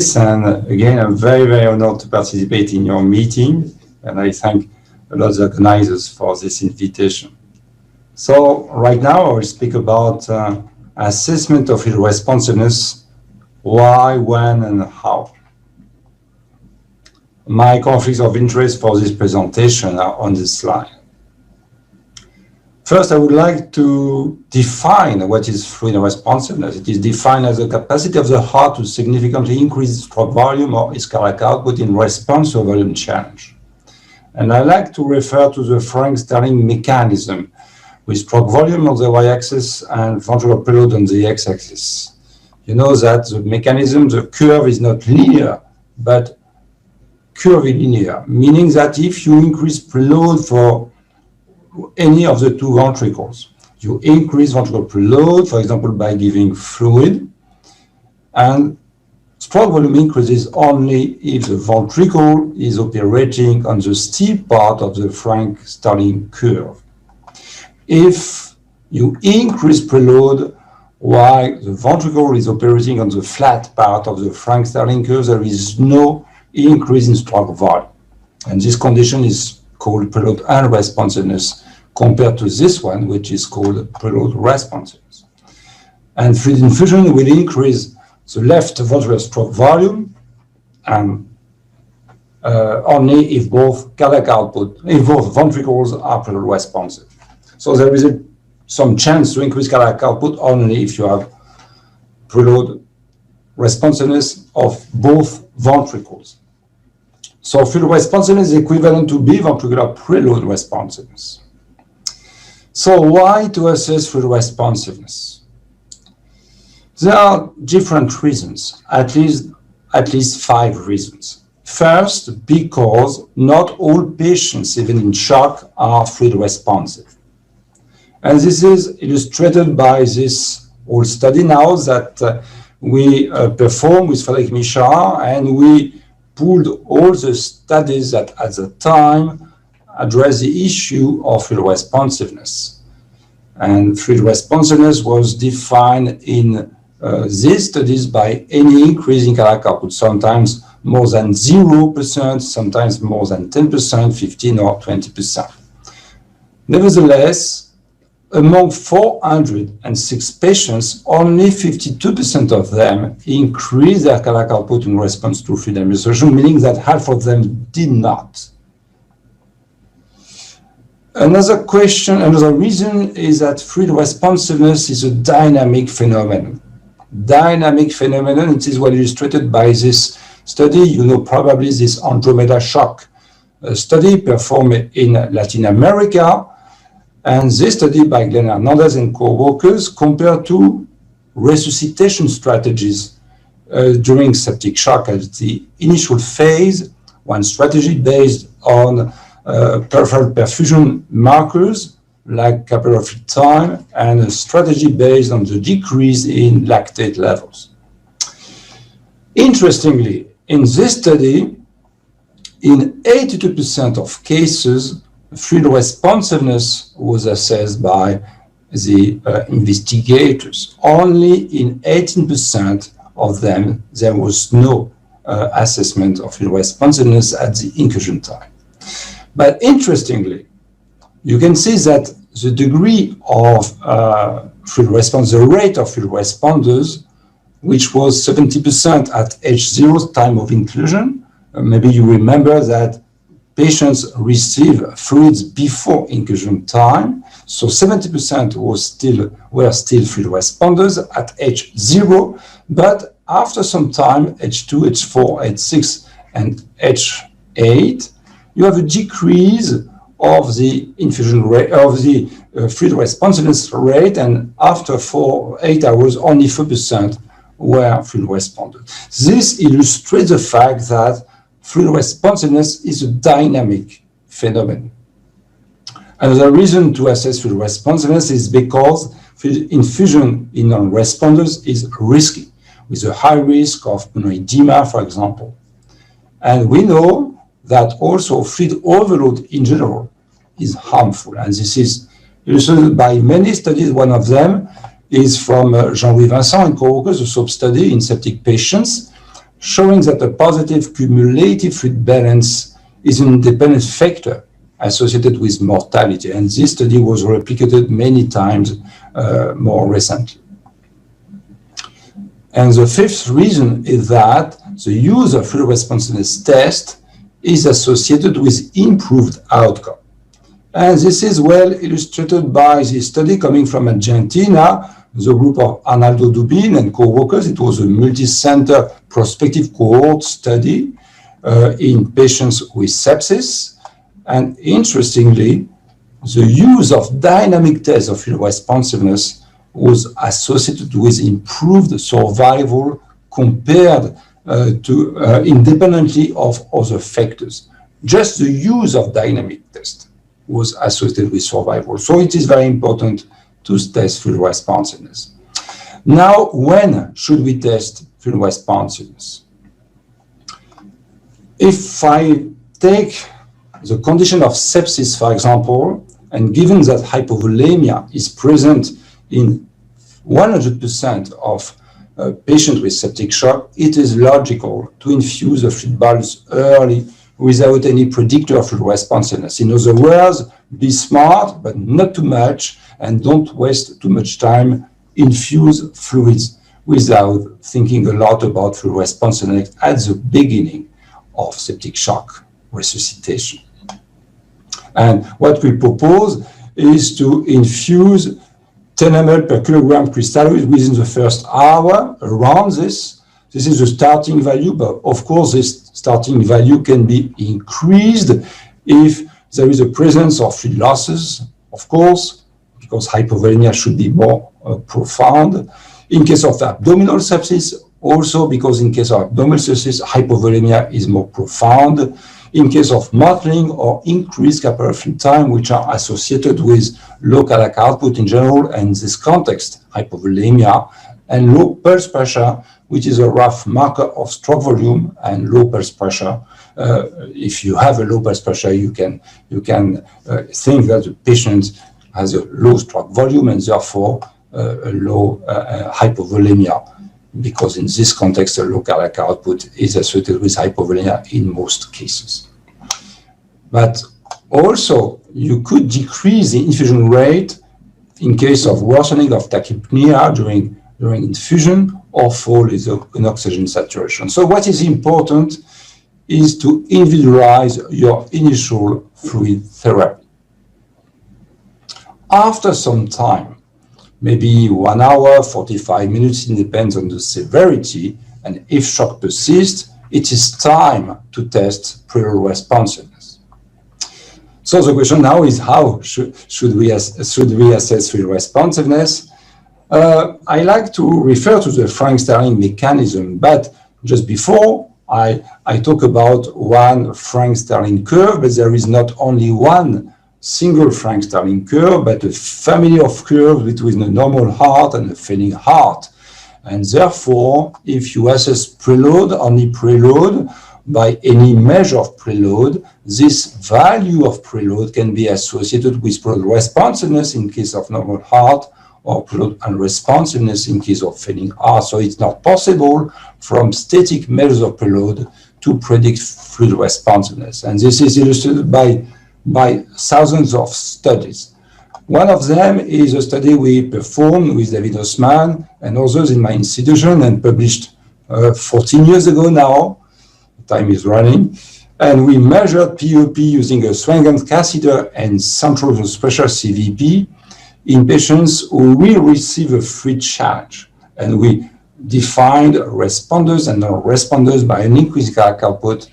And again, I'm very, very honored to participate in your meeting, and I thank a lot of the organizers for this invitation. So right now, I will speak about assessment of field responsiveness, why, when, and how. My conflicts of interest for this presentation are on this slide. First, I would like to define what is fluid responsiveness. It is defined as the capacity of the heart to significantly increase its stroke volume or its cardiac output in response to a volume challenge. And I like to refer to the Frank-Starling mechanism with stroke volume on the y-axis and ventricular preload on the x-axis. You know that the mechanism, the curve is not linear, but curvilinear, meaning that if you increase preload for any of the two ventricles, you increase ventricular preload, for example, by giving fluid, and stroke volume increases only if the ventricle is operating on the steep part of the Frank-Starling curve. If you increase preload while the ventricle is operating on the flat part of the Frank-Starling curve, there is no increase in stroke volume. And this condition is called preload unresponsiveness compared to this one, which is called preload responsiveness. And fluid infusion will increase the left ventricular stroke volume and only if both cardiac output, if both ventricles are preload responsive. So there is some chance to increase cardiac output only if you have preload responsiveness of both ventricles. So fluid responsiveness is equivalent to biventricular preload responsiveness. So why to assess fluid responsiveness? There are different reasons, at least 5 reasons. First, because not all patients, even in shock, are fluid responsive. And this is illustrated by this old study now that we performed with Frédéric Michard, and we pulled all the studies that at the time addressed the issue of fluid responsiveness. And fluid responsiveness was defined in these studies by any increase in cardiac output, sometimes more than 0%, sometimes more than 10%, 15 or 20%. Nevertheless, among 406 patients, only 52% of them increased their cardiac output in response to fluid administration, meaning that half of them did not. Another reason is that fluid responsiveness is a dynamic phenomenon. Dynamic phenomenon, it is well illustrated by this study. You know probably this Andromeda shock study performed in Latin America. And this study by Glenn Hernandez and co-workers compared to resuscitation strategies during septic shock at the initial phase, one strategy based on peripheral perfusion markers like capillary time, and a strategy based on the decrease in lactate levels. Interestingly, in this study, in 82% of cases, fluid responsiveness was assessed by the investigators. Only in 18% of them, there was no assessment of fluid responsiveness at the inclusion time. But interestingly, you can see that the degree of fluid response, the rate of fluid responders, which was 70% at H0 time of inclusion, maybe you remember that patients receive fluids before inclusion time, so 70% were still fluid responders at H0, but after some time, H2, H4, H6, and H8, you have a decrease of the infusion rate, of the fluid responsiveness rate, and after 8 hours, only 4% were fluid responders. This illustrates the fact that fluid responsiveness is a dynamic phenomenon. Another reason to assess fluid responsiveness is because fluid infusion in non-responders is risky, with a high risk of pulmonary edema, for example. And we know that also fluid overload in general is harmful. And this is illustrated by many studies. One of them is from Jean-Louis Vincent and co-workers, a sub-study in septic patients. showing that a positive cumulative fluid balance is an independent factor associated with mortality. And this study was replicated many times more recently. And the fifth reason is that the use of fluid responsiveness test is associated with improved outcome. And this is well illustrated by the study coming from Argentina, the group of Arnaldo Dubin and co-workers. It was a multi-center prospective cohort study in patients with sepsis. And interestingly, the use of dynamic tests of fluid responsiveness was associated with improved survival compared to independently of other factors. Just the use of dynamic tests was associated with survival. So it is very important to test fluid responsiveness. Now, when should we test fluid responsiveness? If I take the condition of sepsis, for example, and given that hypovolemia is present in 100% of patients with septic shock, it is logical to infuse the fluid bolus early without any predictor of fluid responsiveness. In other words, be smart, but not too much, and don't waste too much time. Infuse fluids without thinking a lot about fluid responsiveness at the beginning of septic shock resuscitation. And what we propose is to infuse 10 ml per kilogram crystalloid within the first hour. Around this is the starting value, but of course this starting value can be increased if there is a presence of fluid losses, of course, because hypovolemia should be more profound. In case of abdominal sepsis, also because in case of abdominal sepsis, hypovolemia is more profound. In case of mottling or increased capillary fluid time, which are associated with low cardiac output in general, and in this context, hypovolemia, and low pulse pressure, which is a rough marker of stroke volume, and low pulse pressure. If you have a low pulse pressure, you can think that the patient has a low stroke volume and therefore a low hypovolemia, because in this context, the low cardiac output is associated with hypovolemia in most cases. But also, you could decrease the infusion rate in case of worsening of tachypnea during infusion or fall in oxygen saturation. So what is important is to individualize your initial fluid therapy. After some time, maybe 1 hour, 45 minutes, it depends on the severity, and if shock persists, it is time to test fluid responsiveness. So the question now is, how should we assess fluid responsiveness? I like to refer to the Frank-Starling mechanism, but just before, I talk about one Frank-Starling curve, but there is not only one single Frank-Starling curve, but a family of curves between a normal heart and a failing heart. And therefore, if you assess preload, only preload, by any measure of preload, this value of preload can be associated with preload responsiveness in case of normal heart, or preload unresponsiveness in case of failing heart. So it's not possible from static measures of preload to predict fluid responsiveness. And this is illustrated by thousands of studies. One of them is a study we performed with David Osman and others in my institution and published 14 years ago now. Time is running. And we measured POP using a Swangan catheter and central venous pressure CVP in patients who will receive a fluid challenge. And we defined responders and non-responders by an increased cardiac output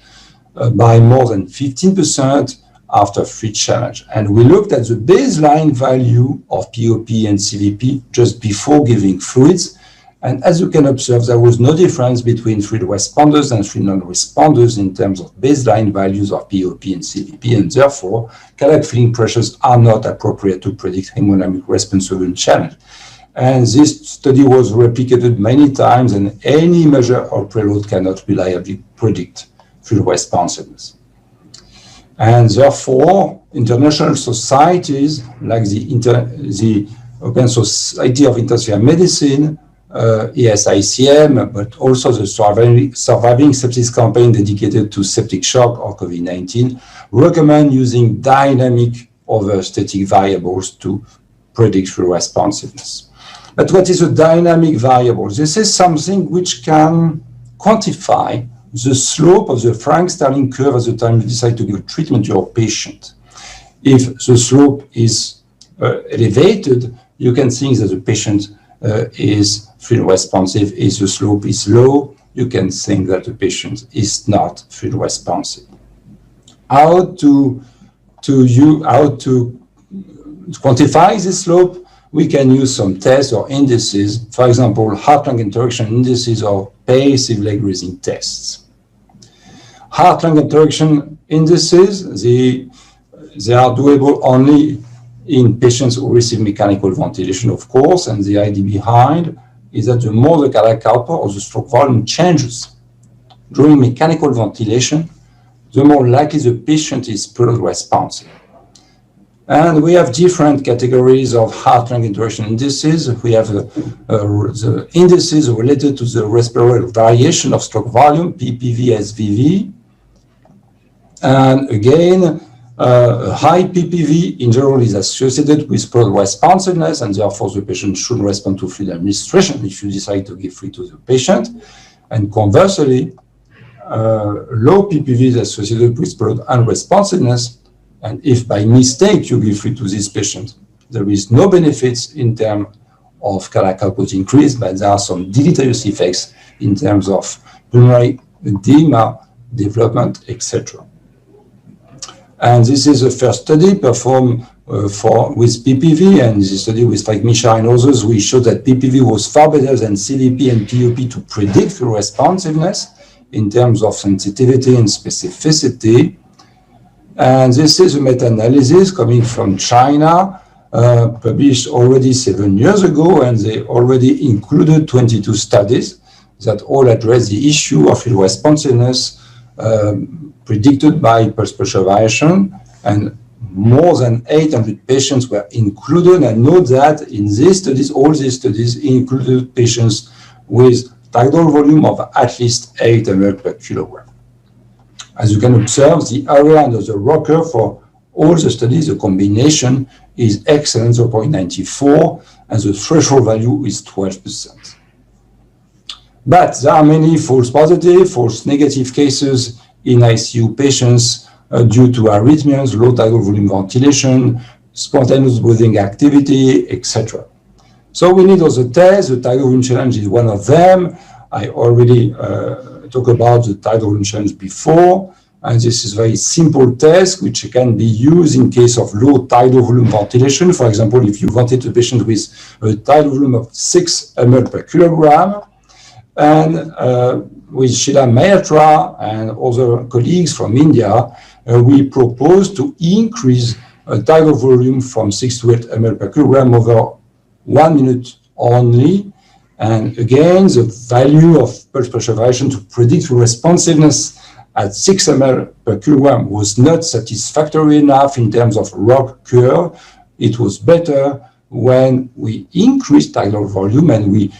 by more than 15% after fluid challenge. And we looked at the baseline value of POP and CVP just before giving fluids. And as you can observe, there was no difference between fluid responders and fluid non-responders in terms of baseline values of POP and CVP, and therefore, cardiac filling pressures are not appropriate to predict hemodynamic response to challenge. And this study was replicated many times, and any measure of preload cannot reliably predict fluid responsiveness. And therefore, international societies like the European Society of Intensive Medicine ESICM, but also the surviving sepsis campaign dedicated to septic shock or COVID-19, recommend using dynamic over static variables to predict fluid responsiveness. But what is a dynamic variable? This is something which can quantify the slope of the Frank-Starling curve at the time you decide to give treatment to your patient. If the slope is elevated, you can think that the patient is fluid responsive. If the slope is low, you can think that the patient is not fluid responsive. How to quantify this slope? We can use some tests or indices, for example, heart-lung interaction indices or passive leg raising tests. Heart-lung interaction indices, they are doable only in patients who receive mechanical ventilation, of course, and the idea behind is that the more the cardiac output or the stroke volume changes during mechanical ventilation, the more likely the patient is fluid responsive. And we have different categories of heart-lung interaction indices. We have the indices related to the respiratory variation of stroke volume, PPV, SVV. And again, high PPV in general is associated with fluid responsiveness, and therefore the patient should respond to fluid administration if you decide to give fluid to the patient. And conversely, low PPV is associated with fluid unresponsiveness. And if by mistake you give fluid to this patient, there is no benefits in terms of cardiac output increase, but there are some deleterious effects in terms of pulmonary edema, development, etc. And this is the first study performed with PPV, and this study with Frank Misha and others, we showed that PPV was far better than CVP and POP to predict fluid responsiveness in terms of sensitivity and specificity. And this is a meta-analysis coming from China, published already 7 years ago, and they already included 22 studies that all address the issue of fluid responsiveness predicted by pulse pressure variation, and more than 800 patients were included. And note that in these studies, all these studies included patients with tidal volume of at least 8 ml per kilogram. As you can observe, the area under the rocker for all the studies, the combination is excellent, 0.94, and the threshold value is 12%. But there are many false positive, false negative cases in ICU patients due to arrhythmias, low tidal volume ventilation, spontaneous breathing activity, etc. So we need also tests. The tidal volume challenge is one of them. I already talked about the tidal volume challenge before, and this is a very simple test which can be used in case of low tidal volume ventilation. For example, if you ventilate a patient with a tidal volume of 6 ml per kilogram, and with Sheila Mayatra and other colleagues from India, we propose to increase tidal volume from 6 to 8 ml per kilogram over 1 minute only. And again, the value of pulse pressure variation to predict responsiveness at 6 ml per kilogram was not satisfactory enough in terms of ROC curve. It was better when we increased tidal volume and we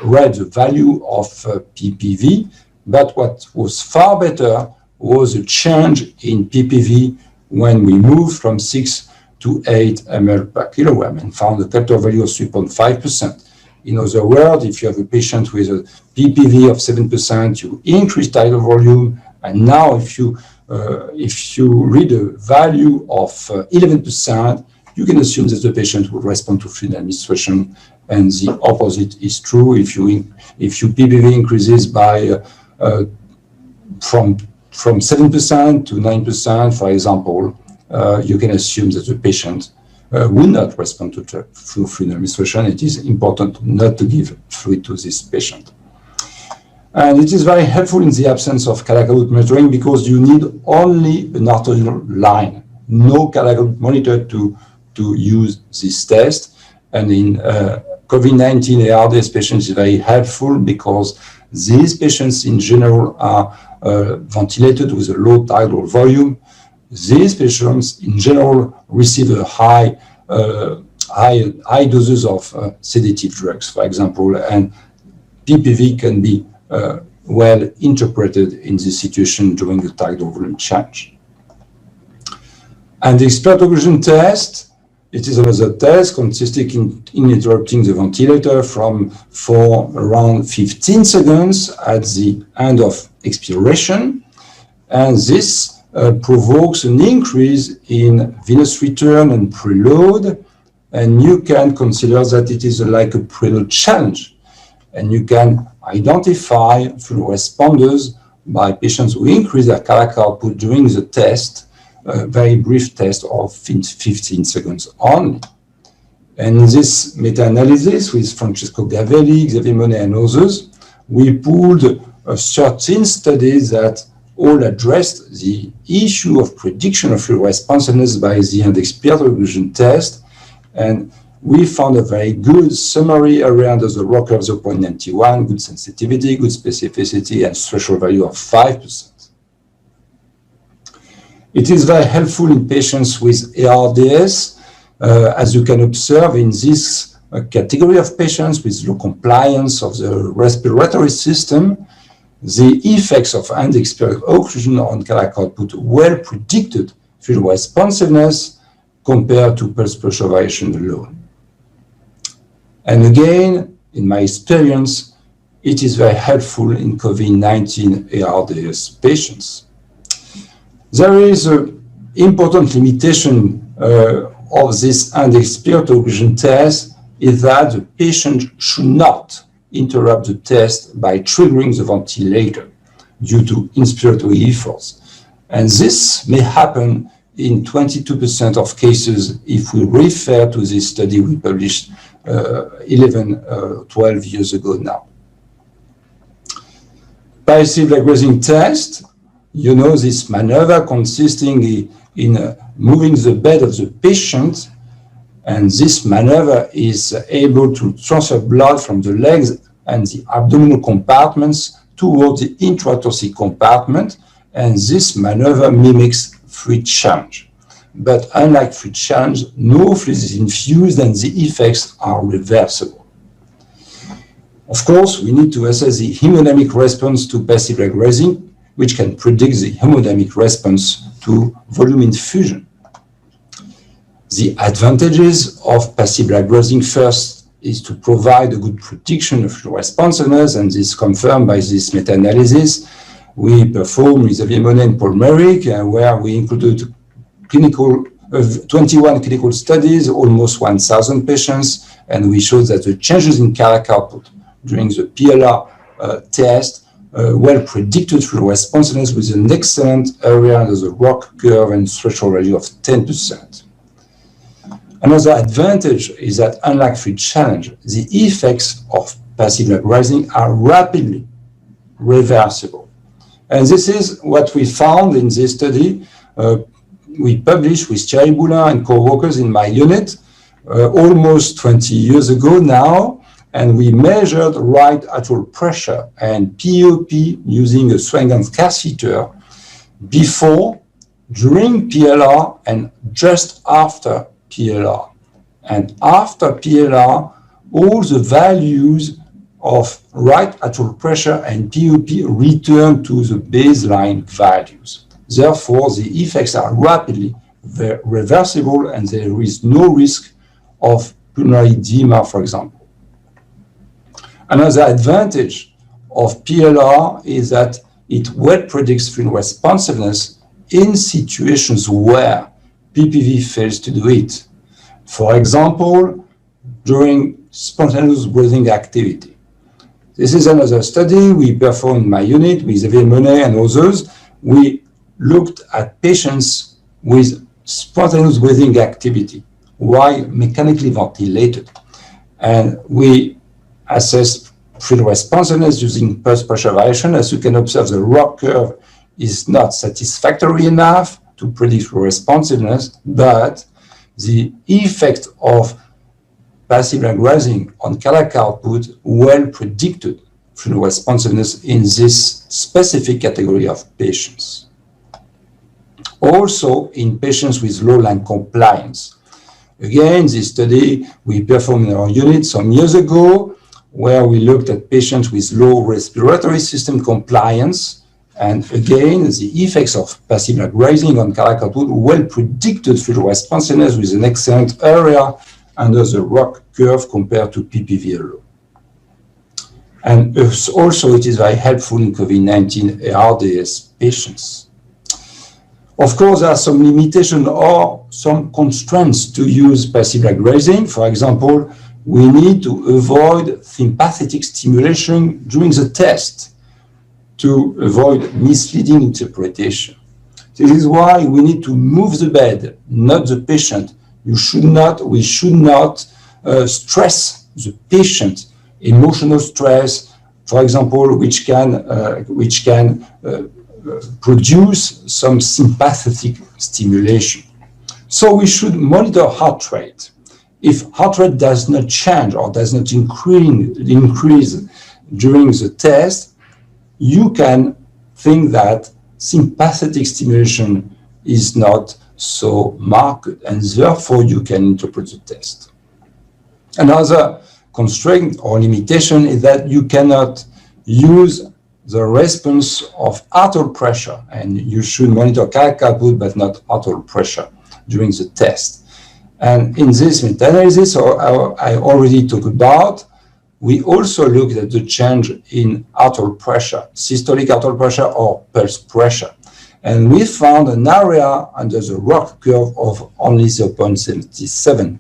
read the value of PPV, but what was far better was a change in PPV when we moved from 6 to 8 ml per kilogram and found a factor value of 3.5%. In other words, if you have a patient with a PPV of 7%, you increase tidal volume, and now if you read a value of 11%, you can assume that the patient will respond to fluid administration, and the opposite is true. If you PPV increases by from 7% to 9%, for example, you can assume that the patient will not respond to fluid administration. It is important not to give fluid to this patient. And it is very helpful in the absence of cardiac output monitoring because you need only an arterial line, no cardiac output monitor to use this test. And in COVID-19 ARDS patients is very helpful because these patients in general are ventilated with a low tidal volume. These patients in general receive a high high doses of sedative drugs, for example, and PPV can be well interpreted in this situation during the tidal volume change. And the expert occlusion test, it is another test consisting in interrupting the ventilator for around 15 seconds at the end of expiration. And this provokes an increase in venous return and preload. And you can consider that it is like a preload challenge. And you can identify full responders by patients who increase their cardiac output during the test, a very brief test of 15 seconds only. And in this meta-analysis with Francesco Gavelli, Xavier Monet, and others, we pooled 13 studies that all addressed the issue of prediction of full responsiveness by the end-expert occlusion test. And we found a very good summary around the ROC curve 0.91, good sensitivity, good specificity, and threshold value of 5%. It is very helpful in patients with ARDS, as you can observe in this category of patients with low compliance of the respiratory system. The effects of end-expert occlusion on cardiac output well predicted full responsiveness compared to pulse pressure variation alone. And again, in my experience, it is very helpful in COVID-19 ARDS patients. There is an important limitation of this end-expert occlusion test is that the patient should not interrupt the test by triggering the ventilator due to inspiratory efforts. And this may happen in 22% of cases if we refer to this study we published 12 years ago now. Passive leg raising test, you know, this maneuver consisting in moving the bed of the patient, and this maneuver is able to transfer blood from the legs and the abdominal compartments towards the intrathoracic compartment, and this maneuver mimics fluid challenge. But unlike fluid challenge, no fluid is infused and the effects are reversible. Of course, we need to assess the hemodynamic response to passive leg raising, which can predict the hemodynamic response to volume infusion. The advantages of passive leg raising first is to provide a good prediction of responsiveness, and this is confirmed by this meta-analysis we performed with Xavier Monet and Paul Merrick, where we included 21 clinical studies, almost 1,000 patients, and we showed that the changes in cardiac output during the PLR test well predicted full responsiveness with an excellent area under the ROC curve and threshold value of 10%. Another advantage is that unlike fluid challenge, the effects of passive leg raising are rapidly reversible. And this is what we found in this study we published with Thierry Boulin and co-workers in my unit almost 20 years ago now, and we measured right atrial pressure and POP using a Swengan catheter before, during PLR, and just after PLR. And after PLR, all the values of right atrial pressure and POP return to the baseline values. Therefore, the effects are rapidly reversible and there is no risk of pulmonary edema, for example. Another advantage of PLR is that it well predicts full responsiveness in situations where PPV fails to do it. For example, during spontaneous breathing activity. This is another study we performed in my unit with Xavier Monet and others. We looked at patients with spontaneous breathing activity while mechanically ventilated. And we assessed full responsiveness using pulse pressure variation. As you can observe, the ROC curve is not satisfactory enough to predict full responsiveness, but the effect of passive leg raising on cardiac output well predicted full responsiveness in this specific category of patients. Also, in patients with low lung compliance, Again, this study we performed in our unit some years ago, where we looked at patients with low respiratory system compliance. And again, the effects of passive lag raising on cardiac output well predicted fluid responsiveness with an excellent area under the ROC curve compared to PPV alone. And also, it is very helpful in COVID-19 ARDS patients. Of course, there are some limitations or some constraints to use passive lag raising. For example, we need to avoid sympathetic stimulation during the test to avoid misleading interpretation. This is why we need to move the bed, not the patient. We should not stress the patient. Emotional stress, for example, which can produce some sympathetic stimulation. So we should monitor heart rate. If heart rate does not change or does not increase during the test, you can think that sympathetic stimulation is not so marked, and therefore you can interpret the test. Another constraint or limitation is that you cannot use the response of arterial pressure, and you should monitor cardiac output but not arterial pressure during the test. And in this meta-analysis I already talked about, we also looked at the change in arterial pressure, systolic arterial pressure or pulse pressure. And we found an area under the ROC curve of only 0.77.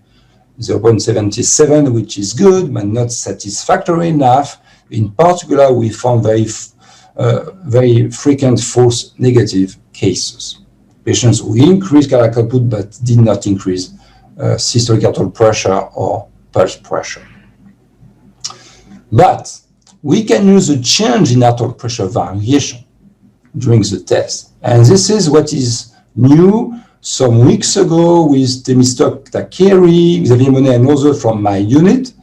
0.77, which is good, but not satisfactory enough. In particular, we found very frequent false negative cases. Patients who increased cardiac output but did not increase systolic arterial pressure or pulse pressure. But we can use a change in arterial pressure variation during the test. And this is what is new. Some weeks ago, with Temistok Takeri, Xavier Monet, and others from my unit,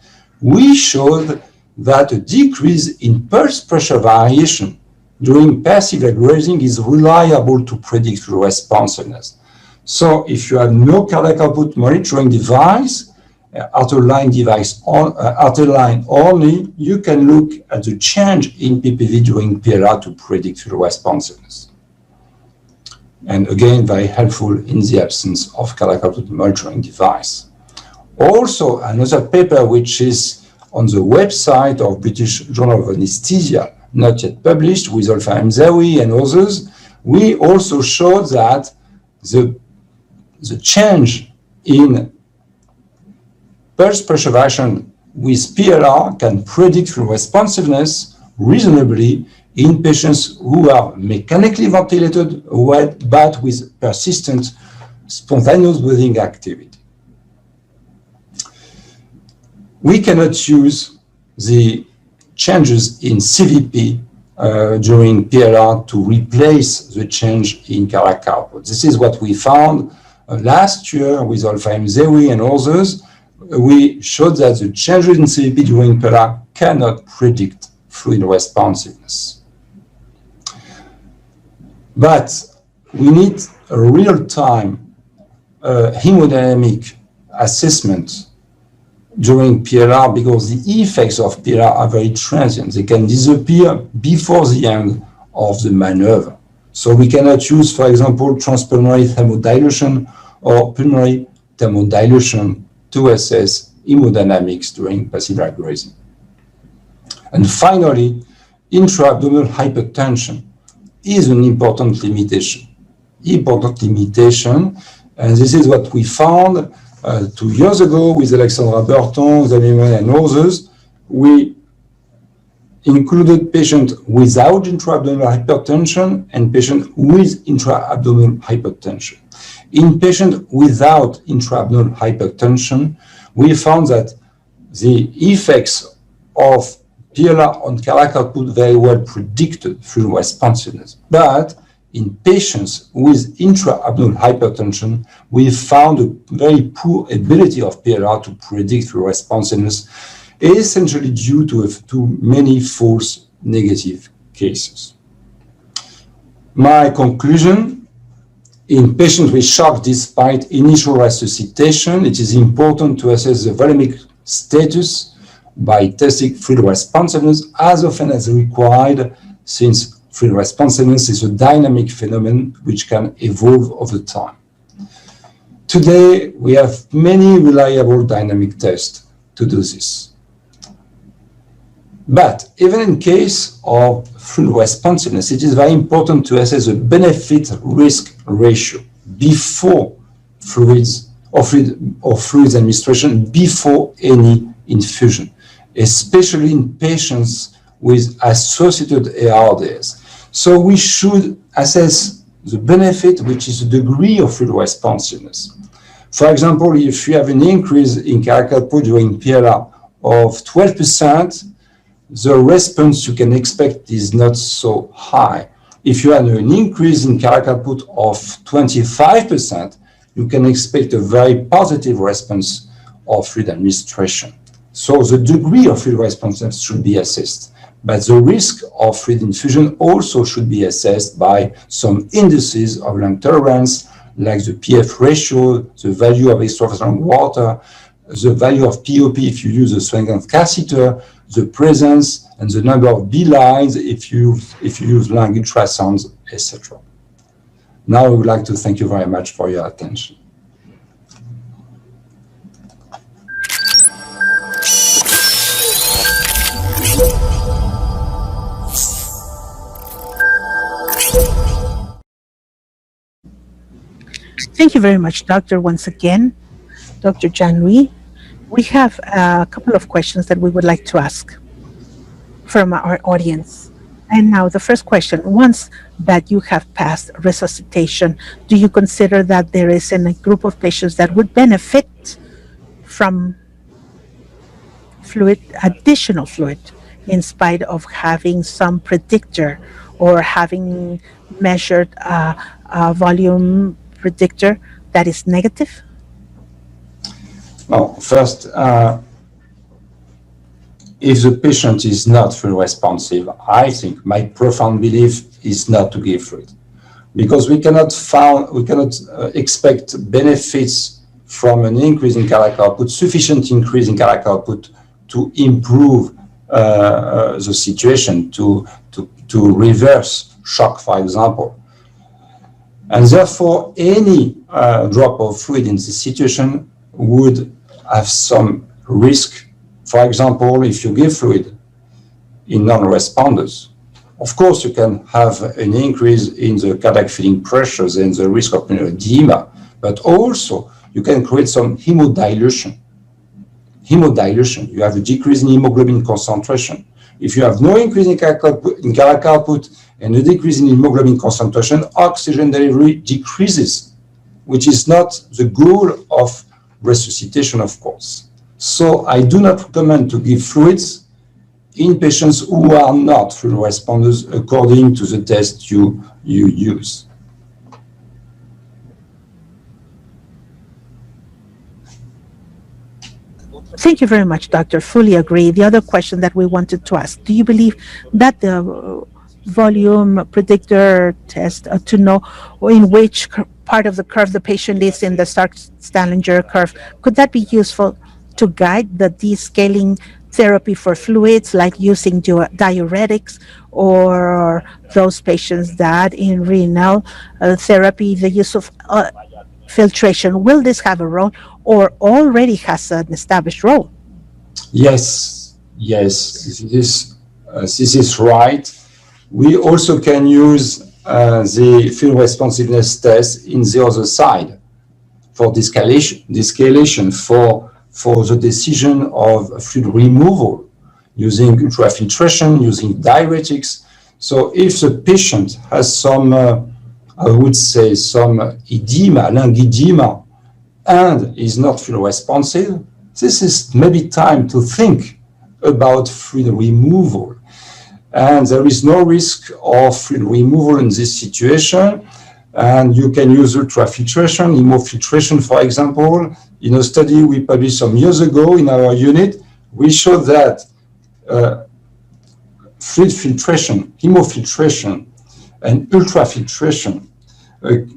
we showed that a decrease in pulse pressure variation during passive lag raising is reliable to predict responsiveness. So if you have no cardiac output monitoring device, arterial line only, you can look at the change in PPV during PLR to predict responsiveness. And again, very helpful in the absence of cardiac output monitoring device. Also, another paper which is on the website of British Journal of Anesthesia, not yet published, with Olfa Mzawi and others, we also showed that the change in pulse pressure variation with PLR can predict responsiveness reasonably in patients who are mechanically ventilated but with persistent spontaneous breathing activity. We cannot use the changes in CVP during PLR to replace the change in cardiac output. This is what we found last year with Olfa Mzawi and others. We showed that the changes in CVP during PLR cannot predict fluid responsiveness. But we need a real-time hemodynamic assessment during PLR because the effects of PLR are very transient. They can disappear before the end of the maneuver. So we cannot use, for example, transpulmonary thermodilation or pulmonary thermodilation to assess hemodynamics during passive lag raising. And finally, intra-abdominal hypertension is an important limitation. And this is what we found 2 years ago with Alexandra Burton, Xavier Monet, and others. We included patients without intra-abdominal hypertension and patients with intra-abdominal hypertension. In patients without intra-abdominal hypertension, we found that the effects of PLR on cardiac output very well predicted fluid responsiveness. But in patients with intra-abdominal hypertension, we found a very poor ability of PLR to predict fluid responsiveness, essentially due to many false negative cases. My conclusion In patients with shock despite initial resuscitation, it is important to assess the volumic status by testing fluid responsiveness as often as required, since fluid responsiveness is a dynamic phenomenon which can evolve over time. Today, we have many reliable dynamic tests to do this. But even in case of fluid responsiveness, it is very important to assess the benefit-risk ratio before fluids administration, before any infusion, especially in patients with associated ARDS. So we should assess the benefit, which is the degree of fluid responsiveness. For example, if you have an increase in cardiac output during PLR of 12%, the response you can expect is not so high. If you have an increase in cardiac output of 25%, you can expect a very positive response of fluid administration. So the degree of fluid responsiveness should be assessed, but the risk of fluid infusion also should be assessed by some indices of lung tolerance, like the PF ratio, the value of extravascular water, the value of POP if you use a Swengen catheter, the presence and the number of B lines if you use lung ultrasounds, etc. Now I would like to thank you very much for your attention. Thank you very much, Doctor, once again, Dr. Jean-Louis. We have a couple of questions that we would like to ask from our audience. And now the first question, once that you have passed resuscitation, do you consider that there is a group of patients that would benefit from fluid, additional fluid, in spite of having some predictor or having measured a volume predictor that is negative? Well, first, if the patient is not fluid responsive, I think my profound belief is not to give fluid, because we cannot expect benefits from an increase in cardiac output, sufficient increase in cardiac output to improve the situation, to reverse shock, for example. And therefore, any drop of fluid in this situation would have some risk. For example, if you give fluid in non-responders, of course you can have an increase in the cardiac filling pressures and the risk of edema, but also you can create some hemodilution. You have a decrease in hemoglobin concentration. If you have no increase in cardiac output and a decrease in hemoglobin concentration, oxygen delivery decreases, which is not the goal of resuscitation, of course. So I do not recommend to give fluids in patients who are not fluid responders according to the test you use. Thank you very much, Doctor. Fully agree. The other question that we wanted to ask, do you believe that the volume predictor test to know in which part of the curve the patient is in the Stark-Stallinger curve, could that be useful to guide the descaling therapy for fluids, like using diuretics, or those patients that in renal therapy, the use of filtration? Will this have a role, or already has an established role? Yes, this is right. We also can use the fluid responsiveness test in the other side for descalation for the decision of fluid removal using ultrafiltration, using diuretics. So if the patient has some, I would say, some edema, lung edema, and is not fluid responsive, this is maybe time to think about fluid removal. And there is no risk of fluid removal in this situation. And you can use ultrafiltration, hemofiltration, for example. In a study we published some years ago in our unit, we showed that fluid filtration, hemofiltration, and ultrafiltration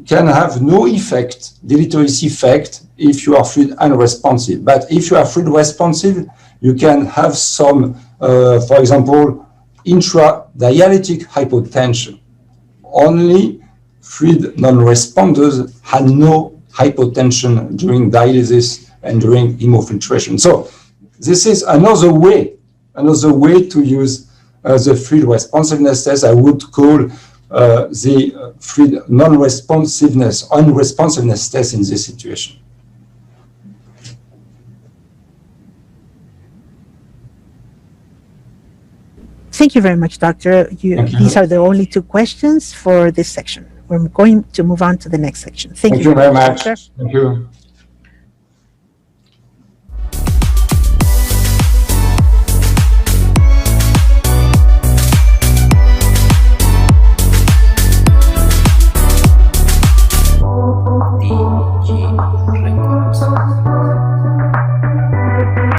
can have no effect, deleterious effect, if you are fluid unresponsive. But if you are fluid responsive, you can have some, for example, intradialytic hypotension. Only fluid non-responders had no hypotension during dialysis and during hemofiltration. So this is another way to use the fluid responsiveness test. I would call the fluid non-responsiveness, unresponsiveness test in this situation. Thank you very much, Doctor. These are the only two questions for this section. We're going to move on to the next section. Thank you very much. Doctor. Thank you.